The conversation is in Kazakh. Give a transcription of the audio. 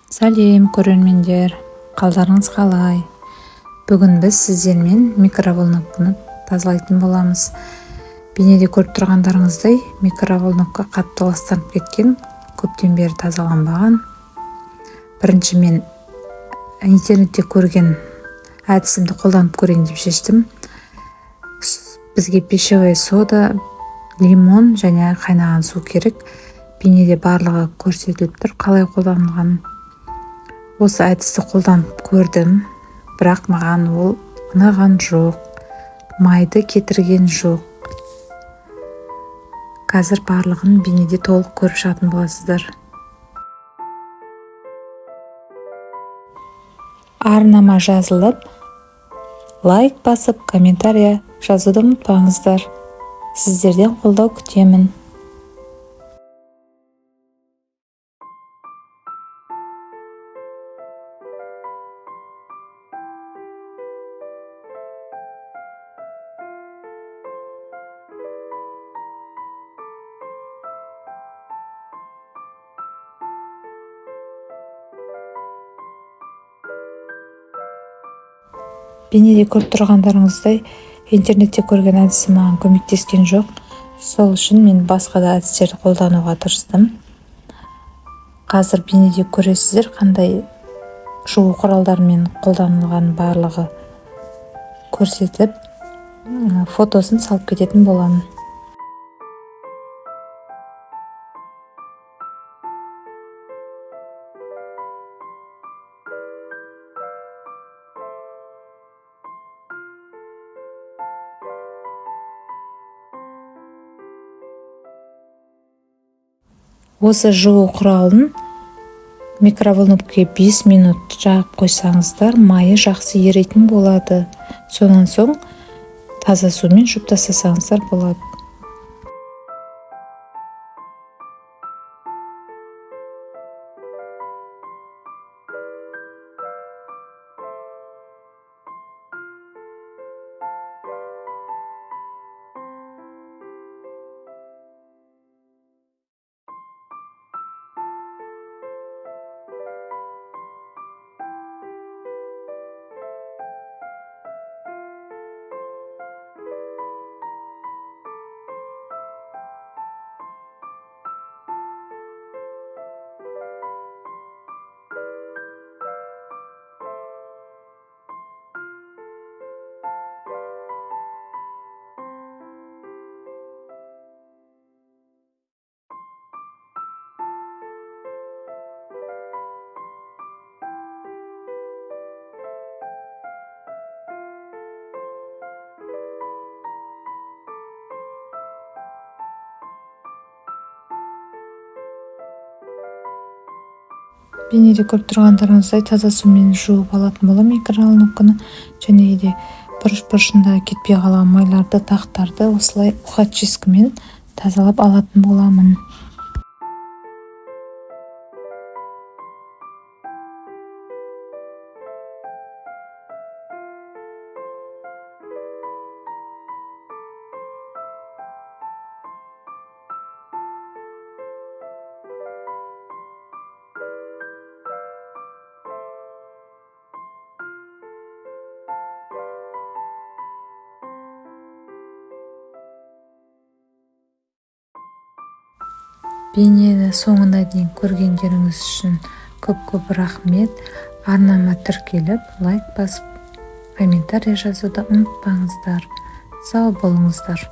Сәлем көрермендер, қалдарыңыз қалай? Бүгін біз сіздермен микроволновканы тазалайтын боламыз. Бейнеде көріп тұрғандарыңыздай, микроволновка қатты ластанып кеткен, көптен бері тазаланбаған. Бірінші мен интернетте көрген әдісімді қолданып көрейін деп шештім. Бізге пищевая сода, лимон және қайнаған су керек. Бейнеде барлығы көрсетіліп тұр, қалай қолданылғанын. Осы әдісті қолданып көрдім, бірақ маған ол ұнаған жоқ, майды кетірген жоқ. Қазір барлығын бейнеде толық көріп шығатын боласыздар. Арнама жазылып, лайк басып, комментария жазуды ұмытпаңыздар. Сіздерден қолдау күтемін. Бейнеде көріп тұрғандарыңыздай, интернетте көрген әдісі маған көмектескен жоқ. Сол үшін мен басқа да әдістерді қолдануға тырыстым. Қазір бейнеде көресіздер, қандай жуу құралдарымен қолданылған барлығы көрсетіп, фотосын салып кететін боламын. Осы жуу құралын микроволновкаға 5 минут жағып қойсаңыздар, майы жақсы еритін болады. Сонан соң таза сумен жуып тастасаңыздар болады. Бейнеде көріп тұрғандарыңыздай таза сумен жуып алатын боламын микроволновканы, және де бұрыш-бұрышында кетпей қалған майларды, дақтарды осылай ухатчискімен тазалап алатын боламын. Бейнені соңына дейін көргендеріңіз үшін көп рахмет. Арнама тіркеліп, лайк басып, комментарий жазуды ұмытпаңыздар. Сау болыңыздар.